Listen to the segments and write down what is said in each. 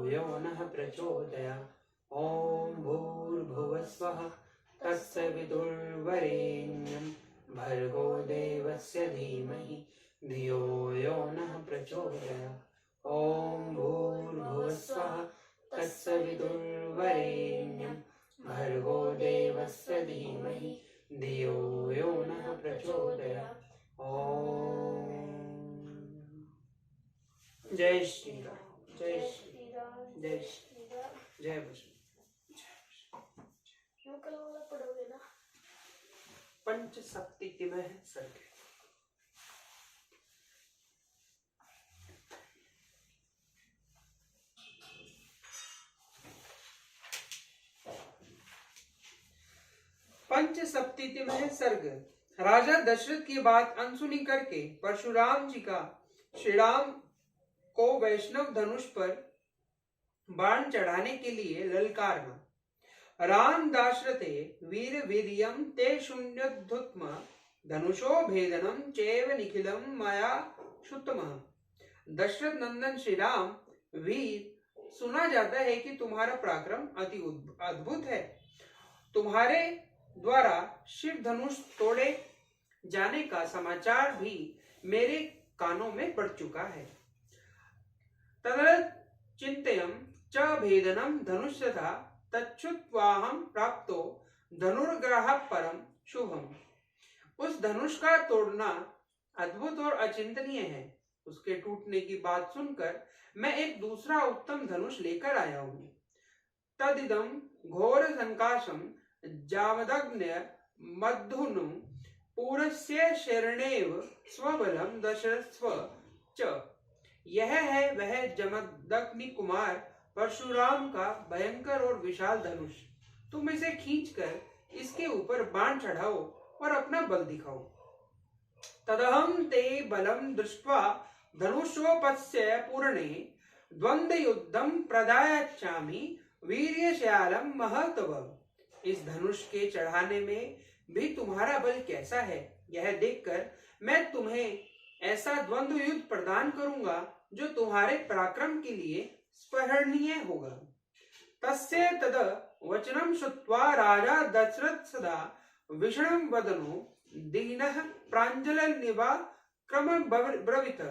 यो नः प्रचोदयात्। ॐ भूर्भुवस्वः तत्सवितुर्वरेण्यं भर्गो देवस्य धीमहि धियो यो नः प्रचोदयात्। ॐ भूर्भुवस्वः तत्सवितुर्वरेण्यं भर्गो देवस्य धीमहि धियो यो नः प्रचोदयात्। जय श्री राम, जय श्री राम, जय श्री राम, जय बजरंग। कल वाला पढ़ोगे ना? पंच सप्ततिमः सर्ग। पंच सप्ततिमः सर्ग। राजा दशरथ की बात अनसुनी करके परशुराम जी का श्री राम को वैष्णव धनुष पर बाण चढ़ाने के लिए ललकारना। राम दाशरथे वीर वीर्यं ते शून्योद्धुत्म धनुषो भेदनम चैव निखिलम मया श्रुतमः। दशरथ नंदन श्री राम वीर, सुना जाता है कि तुम्हारा पराक्रम अति अद्भुत है। तुम्हारे द्वारा शिव धनुष तोड़े जाने का समाचार भी मेरे कानों में पड़ चुका है। तदर्थ चिंतयं च भेदनम धनुष्यथा तच्छ्रुत्वाहं प्राप्तो धनुर्ग्रह परम शुभम। उस धनुष का तोड़ना अद्भुत और अचिंतनीय है। उसके टूटने की बात सुनकर मैं एक दूसरा उत्तम धनुष लेकर आया हूं। तदिदं घोर संकाशम जावदग्न्य मद्धुनु पूरस्य शरणेव स्वबलम दशस्व च। यह है वह जमदग्नि कुमार परशुराम का भयंकर और विशाल धनुष। तुम इसे खींचकर इसके ऊपर बाण चढ़ाओ और अपना बल दिखाओ। तदहं ते बलम दृष्ट्वा धनुषोपस्य पूर्णे द्वंद्व युद्धम प्रदायामि वीर्यशालम महतव। इस धनुष के चढ़ाने में भी तुम्हारा बल कैसा है, यह देखकर मैं तुम्हें ऐसा द्वंद्व युद्ध प्रदान करूंगा जो तुम्हारे पराक्रम के लिए स्मरणीय होगा। तस्य तद वचनम श्रुत्वा राजा दशरथ सदा विषणं वदनो दीनः प्राञ्जलनिवा क्रम ब्रवीत।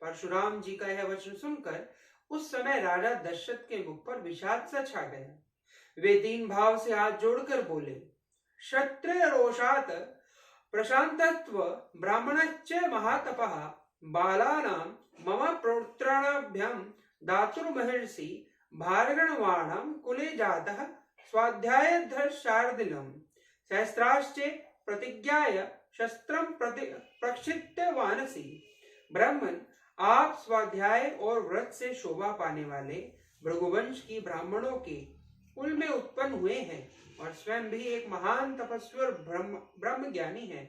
परशुराम जी का यह वचन सुनकर उस समय राजा दशरथ के मुख पर विषाद सा छा गया। वे दीन भाव से हाथ जोड़कर बोले, क्षत्रिय रोषात प्रशांतत्व ब्राह्मणश्च महातपः बालानां मम पुत्राणाभ्यां दातुर्महर्षि भारगणवाणं कुले जातः स्वाध्यायधर्षार्दिनं सहस्राश्च प्रतिज्ञाय शस्त्रं प्रक्षिप्य वानसी। ब्राह्मण, आप स्वाध्याय और व्रत से शोभा पाने वाले भृगुवंश की ब्राह्मणों के कुल में उत्पन्न हुए हैं और स्वयं भी एक महान तपस्वी और ब्रह्म ज्ञानी है।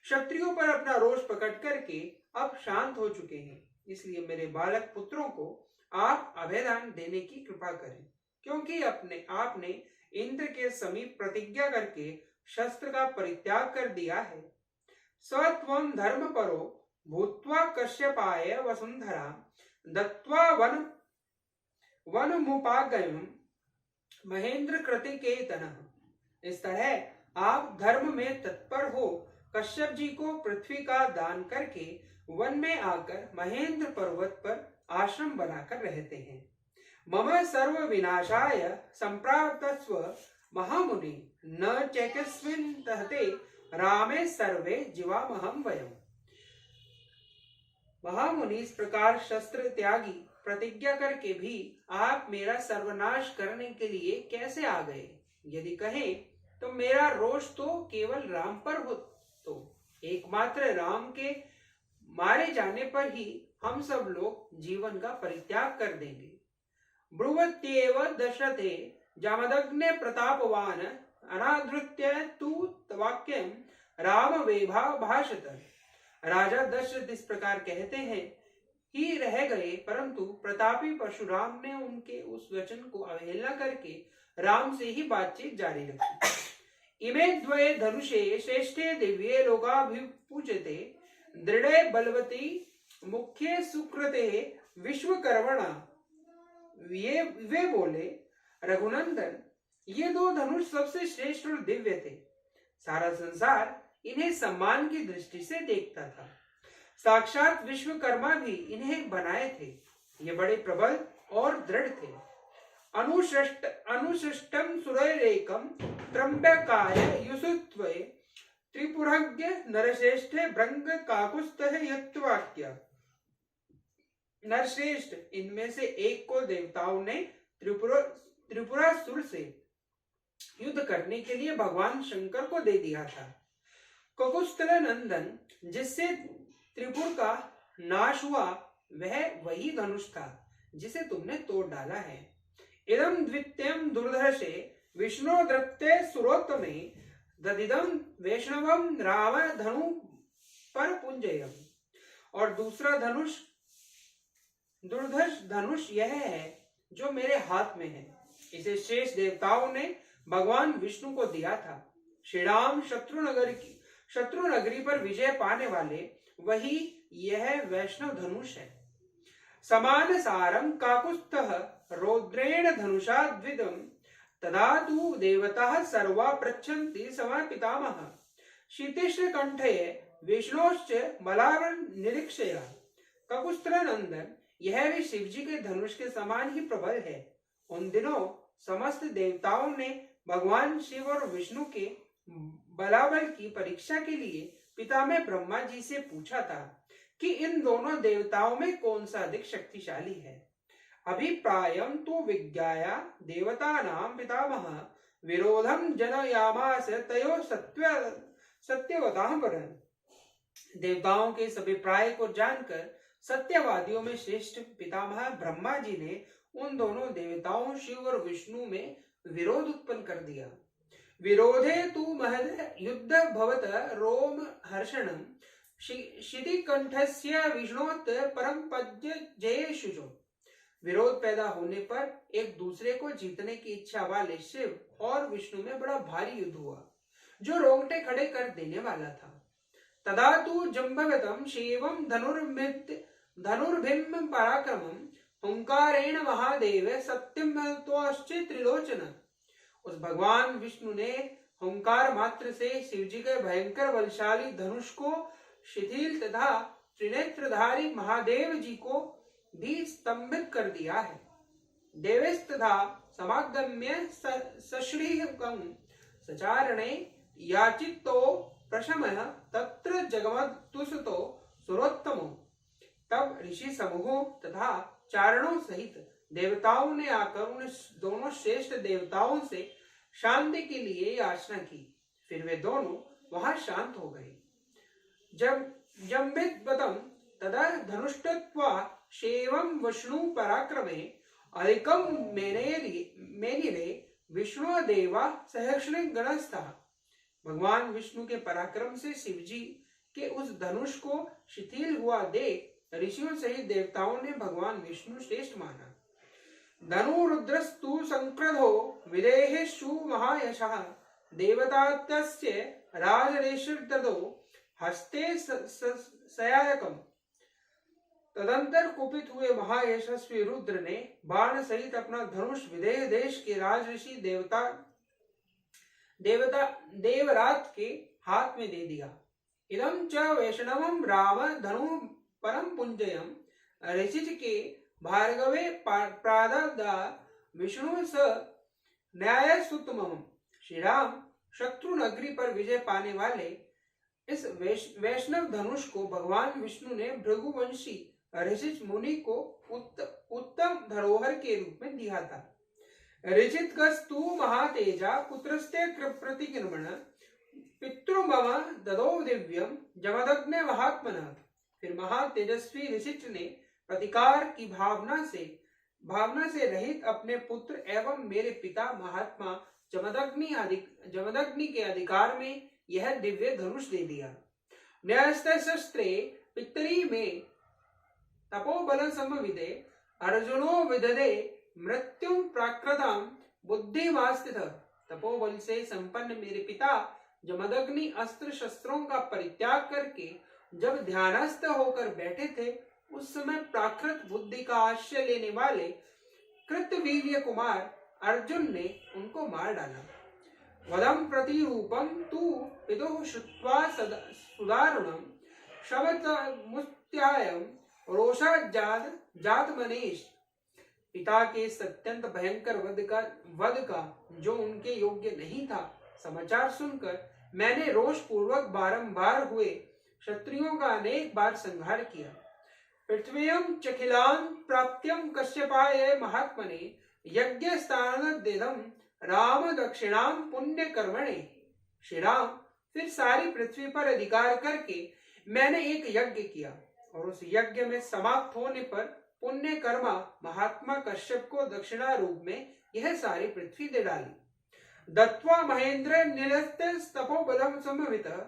क्षत्रियों पर अपना रोष प्रकट करके अब शांत हो चुके हैं, इसलिए मेरे बालक पुत्रों को आप अभयदान देने की कृपा करें, क्योंकि आपने इंद्र के समीप प्रतिज्ञा करके शस्त्र का परित्याग कर दिया है। सत्वं धर्म परो भूत्वा कश्यपाय वसुंधरा दत्वा वन मुपागम महेंद्र कृतिकेतनः। इस तरह आप धर्म में तत्पर हो कश्यप जी को पृथ्वी का दान करके वन में आकर महेंद्र पर्वत पर आश्रम बनाकर रहते हैं। मम सर्व विनाशाय संप्राप्तस्व महामुनि न चैकस्मिन् तहते रामे सर्वे जीवामहं वयम्। महामुनि, इस प्रकार शस्त्र त्यागी प्रतिज्ञा करके भी आप मेरा सर्वनाश करने के लिए कैसे आ गए? यदि कहें तो मेरा रोष तो केवल राम पर हो, तो एकमात्र राम के मारे जाने पर ही हम सब लोग जीवन का परित्याग कर देंगे। ब्रुवत्येव दशरथे जामदग्ने प्रतापवान अनादृत्य तु वाक्यम राम वेभा भाषत। राजा दशरथ इस प्रकार कहते हैं ही रह गए, परंतु प्रतापी परशुराम ने उनके उस वचन को अवहेलना करके राम से ही बातचीत जारी रखी। इमे द्वये धनुषे श्रेष्ठे दिव्ये लोकाभिपूज्यते दृढ़े बलवती मुख्ये सुकृते विश्वकर्मणा वे बोले, रघुनंदन, ये दो धनुष सबसे श्रेष्ठ और दिव्य थे। सारा संसार इन्हें सम्मान की दृष्टि से देखता था। साक्षात विश्वकर्मा भी इन्हें बनाए थे। ये बड़े प्रबल और दृढ़ थे। अनुसृष्टम सुरैरेकम त्रंबकाय युसुत्वे त्रिपुरज्ञ नरश्रेष्ठे भृंग काकुत्स्थः यत्वाक्य। नरश्रेष्ठ, इनमें से एक को देवताओं ने त्रिपुरासुर से युद्ध करने के लिए भगवान शंकर को दे दिया था। ककुत्स्थल नंदन, जिससे त्रिपुर का नाश हुआ, वह वही धनुष था जिसे तुमने तोड़ डाला है। इदम द्वितीयम दुर्धर्षे विष्णु दत्ते सुरोत्तमे ददिदम वैष्णवम राम धनु पर पुंजयम। और दूसरा धनुष दुर्धर्ष धनुष यह है जो मेरे हाथ में है। इसे शेष देवताओं ने भगवान विष्णु को दिया था। श्री राम शत्रु नगरी पर विजय पाने वाले वही यह वैष्णव धनुष है। समान सारम काकुत्स्थः रौद्रेण धनुषा द्विदम तदा तु देवताः सर्वा पृच्छन्ति समा पितामह। शीतीष्ण कंठे विष्णोश्च मलावन निरीक्षया। ककुत्स्थल नंदन, यह भी शिवजी के धनुष के समान ही प्रबल है। उन दिनों समस्त देवताओं ने भगवान शिव और विष्णु के बलाबल की परीक्षा के लिए पितामह ब्रह्मा जी से पूछा था कि इन दोनों देवताओं में कौन सा अधिक शक्तिशाली है। अभिप्रायम तो विज्ञाया देवतानां पितामह विरोधम जनयामास तयो सत्यवतां वरन्। देवताओं के इस अभिप्राय को जानकर सत्यवादियों में श्रेष्ठ पितामह ब्रह्मा जी ने उन दोनों देवताओं शिव और विष्णु में विरोध उत्पन्न कर दिया। विरोधे तु महद युद्ध भवत रोम हर्षणम शितिकंठस्य विष्णोत परम पद्य जयेशुजो। विरोध पैदा होने पर एक दूसरे को जीतने की इच्छा वाले शिव और विष्णु में बड़ा भारी युद्ध हुआ जो रोंगटे खड़े कर देने वाला था। तदा तु जम्भगतम शिवम धनुर्भिम पराक्रमम हुंकारेण महादेव सत्यम त्रिलोचन। उस भगवान विष्णु ने हुंकार मात्र से शिवजी के भयंकर बलशाली धनुष को शिथिल तथा त्रिनेत्रधारी महादेव जी को भी स्तंभित कर दिया है। देवेश तथा समागम्य सश्रीकं सचारणे याचितो प्रशमः तत्र जगमत्तुसतो सुरोत्तमो। तब ऋषि समूहों तथा चारणों सहित देवताओं ने आकर उन दोनों श्रेष्ठ देवताओं से शांति के लिए याचना की। फिर वे दोनों वहां शांत हो गए। जब जम्बित बतम तदा धनुष्टत्वा शेवम विष्णु पराक्रमे अधिकम मेनिरे विष्णु देवा सहर्षण गणस्था। भगवान विष्णु के पराक्रम से शिवजी के उस धनुष को शिथिल हुआ देख ऋषियों सहित देवताओं ने भगवान विष्णु श्रेष्ठ माना। धनुरुद्रस्तु संक्रधो विदेहेषु महायशः देवतात्यस्य राजरेषिर्ददो हस्ते सयायकम। तदंतर कुपित हुए महायशस्वी रुद्र ने बाण सहित अपना धनुष विदेह देश के राजऋषि देवरात के हाथ में दे दिया। इदं च वैष्णवं राम धनु परम पुंजयम ऋषिज के भार्गवे प्रादा विष्णु स न्याय सुतमम। श्री राम शत्रु नगरी पर विजय पाने वाले इस वैष्णव धनुष को भगवान विष्णु ने भृगुवंशी ऋषिज मुनि को उत्तम धरोहर के रूप में दिया था। ऋचितगस्तु महातेजा पुत्रस्ते प्रतिक्रमण पितृमम ददो दिव्यम जमदग्ने महात्मनः। फिर महातेजस्वी ऋषिच ने प्रतिकार की भावना से रहित अपने पुत्र एवं मेरे पिता महात्मा जमदग्नि के अधिकार में यह दिव्य धनुष दे दिया। न्यस्ते शस्त्रे पितरी में तपोबल समविदे अर्जुनो विदधे मृत्युम प्राकृताम बुद्धिमास्थित। तपोबल से संपन्न मेरे पिता जमदग्नि अस्त्र शस्त्रों का परित्याग करके जब ध्यानस्थ होकर बैठे थे, उस समय प्राकृत बुद्धि का आश्रय लेने वाले कृतवीर्य कुमार अर्जुन ने उनको मार डाला। वदम प्रतिरूपम तु पितुः श्रुत्वा सुदारुणम शवतमुत्यायम रोषाज्जात जातमनेश। पिता के अत्यंत भयंकर वध का जो उनके योग्य नहीं था समाचार सुनकर मैंने रोष पूर्वक बारंबार हुए क्षत्रियों का अनेक बार संहार किया। पृथ्वीयं चखिलां प्राप्त्यं कश्यपाय महात्मने यज्ञ स्थानदेदं राम दक्षिणां पुण्य कर्मणे। श्री राम, फिर सारी पृथ्वी पर अधिकार करके मैंने एक यज्ञ किया और उस यज्ञ में समाप्त होने पर पुण्य कर्मा महात्मा कश्यप को दक्षिणा रूप में यह सारी पृथ्वी दे डाली। दत्वा महेंद्र निलस्तपोबलम समवितः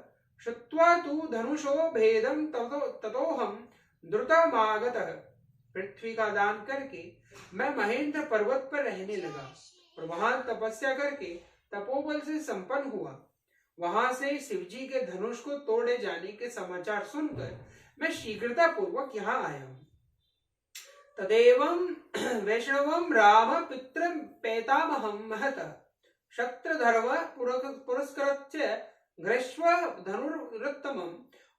श्रुत्वा तु धनुषो भेदम ततोहम द्रुतमागतः। पृथ्वी का दान करके मैं महेंद्र पर्वत पर रहने लगा और वहां तपस्या करके तपोबल से संपन्न हुआ। वहां से शिवजी के धनुष को तोड़े जाने के समाचार सुनकर मैं शीघ्रता पूर्वक यहाँ आया हूँ। तदेवं वैष्णवं राम पितृ पैतामहं महतः शत्रधर्व पुरस्कृत्य घृष्व धनुरुत्तमं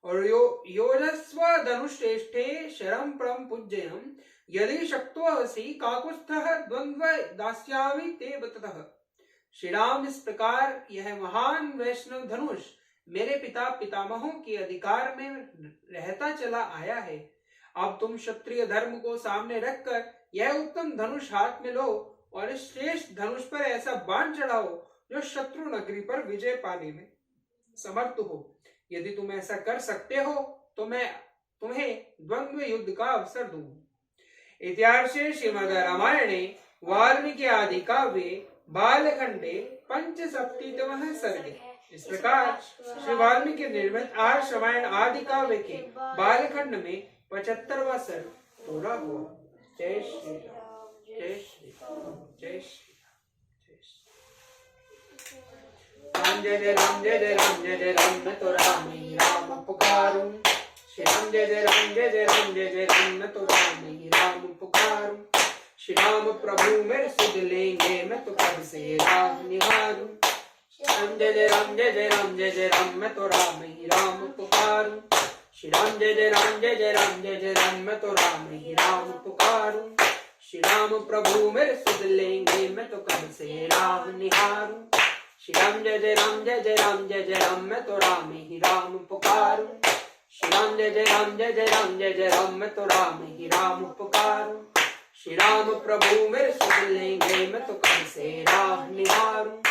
और योजस्व धनुश्रेष्ठे शरं परं पूज्यं यदि शक्तो असि काकुत्स्थः द्वंद्व दास्यामि ते बततः। श्री राम, इस प्रकार यह महान वैष्णव धनुष मेरे पिता पितामहों के अधिकार में रहता चला आया है। अब तुम क्षत्रिय धर्म को सामने रखकर यह उत्तम धनुष हाथ में लो और इस श्रेष्ठ धनुष पर ऐसा बाण चढ़ाओ जो शत्रु नगरी पर विजय पाने में समर्थ हो। यदि तुम ऐसा कर सकते हो तो मैं तुम्हें द्वंद्व युद्ध का अवसर दूंगा। इतिहासे श्रीमद् रामायणे वाल्मीकि आदि काव्ये बालखंडे पंचसप्ततितमः सर्गे। इस प्रकार श्री वाल्मीकि निर्मित आर्ष रामायण आदि काव्य के बालखंड में 75वां सर्ग पूरा हुआ। जय श्री राम, जय श्री राम, जय श्री राम। जय जय राम, जय जय राम, जय जय राम, मैं तो राम ही राम पुकारूं। श्री राम जय जय राम, जय जय राम, जय जय राम, मैं तो राम ही राम पुकारूं। श्री राम प्रभु मेरे सुध लेंगे, मैं तो कब से राह निहारूं। राम जय जय राम, जय जय राम, जय जय राम, मैं तो राम ही राम पुकारूं। श्री राम जय जय राम, जय जय राम, जय जय राम, मैं तो राम ही राम पुकारूं। श्री राम प्रभु मेरे सुध लेंगे, मैं तो कब से राह निहारूं। श्री राम जय जय राम, जय जय राम, जय जय राम, मैं तो राम ही राम पुकारूं। श्री राम जय जय राम, जय जय राम, जय जय राम, मैं तो राम ही राम पुकारूं। श्री राम प्रभु मेरे सुध लेंगे, मैं तो कब से राह निहारूं।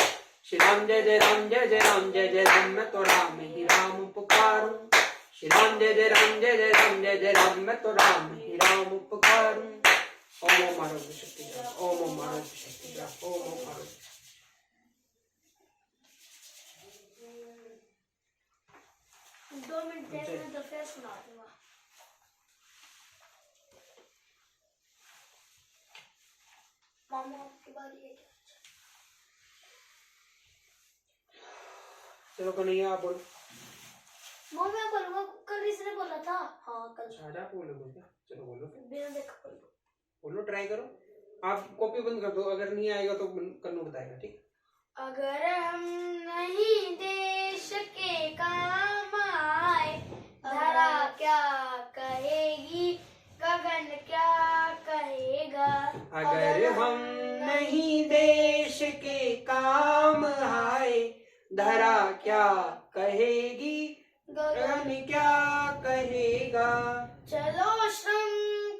श्री राम जय जय राम, जय जय राम, जय जय राम, मैं तो राम ही राम पुकारूं। श्री राम जय जय राम, जय जय राम, जय जय राम, मैं तो राम ही राम पुकारूं। ओम आरोग्य शक्ति, ओम आरोग्य शक्ति, ओम आरोग्य। 2 मिनट दे मैं तो फिर सुना दूंगा। मामा आपकी बारी है क्या? चलो कन्हैया आप बोलो। मामा मैं बोलूंगा, कल इसने बोला था। हाँ कल। अच्छा बोलो क्या? चलो बोलो फिर। बिना देखा बोलो, ट्राई करो। आप कॉपी बंद कर दो, अगर नहीं आएगा तो कन्नू बताएगा, ठीक? अगर हम नहीं देश के काम आए, धरा क्या कहेगी, गगन क्या कहेगा। अगर हम नहीं देश के काम आए, धरा क्या कहेगी, गगन क्या कहेगा। चलो श्रम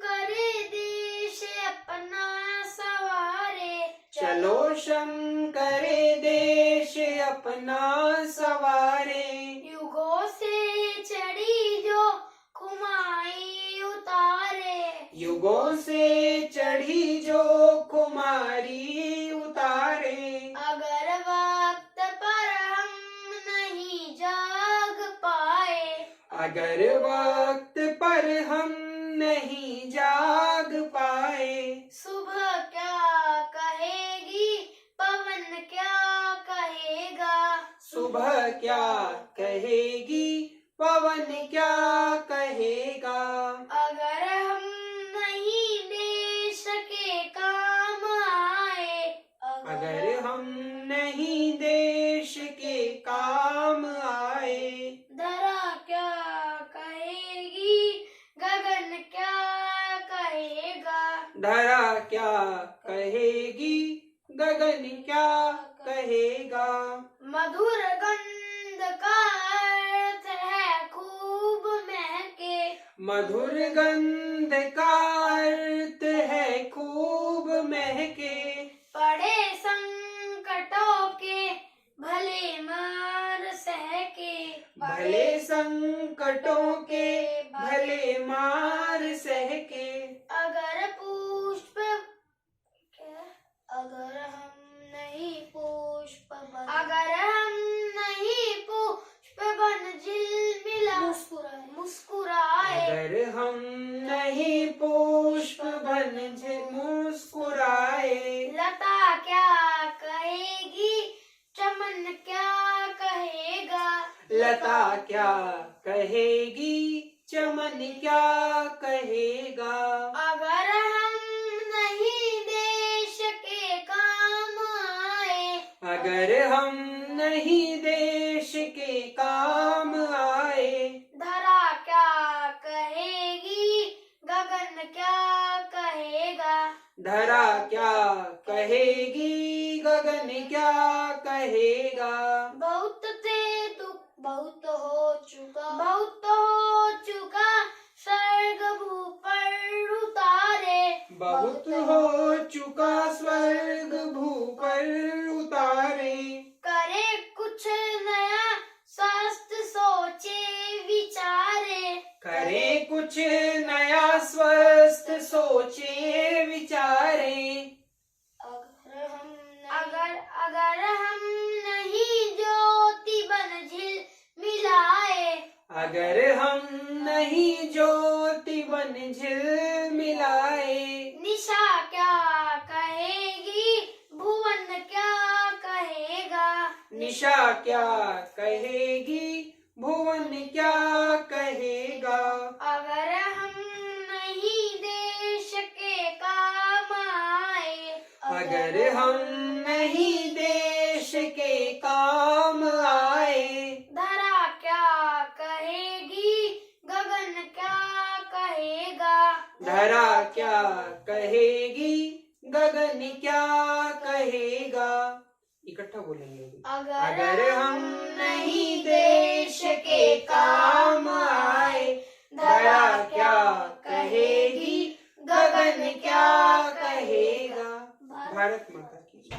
करे देश अपना सवारे, चलो श्रम करे देश अपना सवारे। युगों से चढ़ी जो खुमाई उतारे, युगों से चढ़ी जो खुमारी उतारे। अगर वक्त पर हम नहीं जाग पाए, अगर वक्त पर हम नहीं जाग पाए। सुबह क्या कहेगी, पवन क्या कहेगा। सुबह क्या कहेगी, पवन क्या कहेगा। अगर हम नहीं देश के काम कहेगी गगन क्या कहेगा। मधुर गंध का अर्थ है खूब महके। मधुर गंध का अर्थ है खूब महके। पड़े संकटों के भले मार सहके। भले संकटों के भले मार सहके। अगर पुष्प अगर हम नहीं पुष्प बन झिलमिला मुस्कुराए। अगर हम नहीं पुष्प बन मुस्कुराए। लता क्या कहेगी चमन क्या कहेगा। लता क्या कहेगी चमन क्या कहेगा। अगर हम नहीं देश के काम आए। अगर हम नहीं देश के काम आए। धरा क्या कहेगी गगन क्या कहेगा। धरा क्या कहेगी गगन क्या कहेगा। बहुत थे दुख बहुत हो चुका स्वर्ग भू पर उतारे। बहुत हो चुका स्वर्ग भू पर उतारे। करे कुछ नया स्वस्थ सोचे विचारे। करे कुछ नया स्वस्थ सोचे विचारे। अगर हम नहीं ज्योति बन झिलमिलाए। अगर हम नहीं ज्योति बन झिलमिलाए। निशा क्या कहेगी भुवन क्या कहेगा। निशा क्या कहेगी भुवन क्या कहेगा। अगर हम नहीं देश के काम आए। अगर हम नहीं देश के काम आए। धरा क्या कहेगी गगन क्या कहेगा। धरा क्या कहेगी गगन क्या कहेगा। इकट्ठा बोलेंगे। अगर हम नहीं देश के काम आए। धरा क्या कहेगी गगन क्या कहेगा। भारत माता की जय।